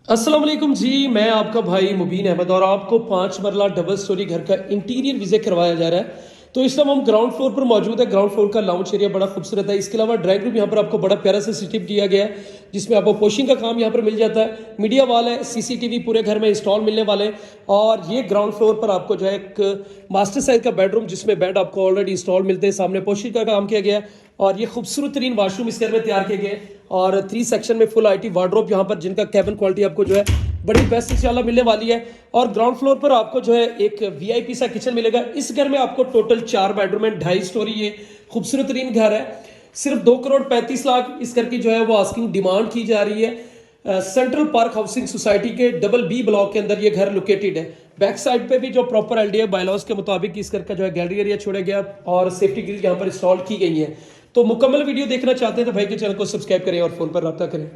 अस्सलाम वालेकुम जी। मैं आपका भाई मुबीन अहमद और आपको 5 मरला डबल स्टोरी घर का इंटीरियर विजिट करवाया जा रहा है। तो इस टाइम हम ग्राउंड फ्लोर पर मौजूद है। ग्राउंड फ्लोर का लाउंज एरिया बड़ा खूबसूरत है। इसके अलावा ड्राइंग रूम यहाँ पर आपको बड़ा प्यारा सा सेटअप किया गया है, जिसमें आपको पोशिंग का काम यहाँ पर मिल जाता है। मीडिया वाल है, सीसीटीवी पूरे घर में इंस्टॉल मिलने वाले हैं। और ये ग्राउंड फ्लोर पर आपको जो है एक मास्टर साइज का बेडरूम, जिसमें बेड आपको ऑलरेडी इंस्टॉल मिलते हैं। सामने पोशिंग का काम किया गया है और ये खूबसूरत तरीन वाशरूम इस घर में तैयार किए गए और 3 सेक्शन में फुल IT वार्डरोब यहाँ पर, जिनका कैबिन क्वालिटी आपको जो है बड़ी बेस्ट इंशाल्लाह मिलने वाली है। और ग्राउंड फ्लोर पर आपको जो है एक VIP सा किचन मिलेगा। इस घर में आपको टोटल 4 बेडरूम है, 2.5 स्टोरी ये खूबसूरत तरीन घर है। सिर्फ 2 करोड़ 35 लाख इस घर की जो है वो आस्किंग डिमांड की जा रही है। सेंट्रल पार्क हाउसिंग सोसाइटी के BB ब्लॉक के अंदर ये घर लोकेटेड है। बैक साइड पे भी जो प्रॉपर LDA बायलॉज के मुताबिक इस घर का जो है गैलरी एरिया छोड़ा गया और सेफ्टी ग्रिल यहाँ पर इंस्टॉल की गई है। तो मुकम्मल वीडियो देखना चाहते हैं तो भाई के चैनल को सब्सक्राइब करें और फोन पर रब्ता करें।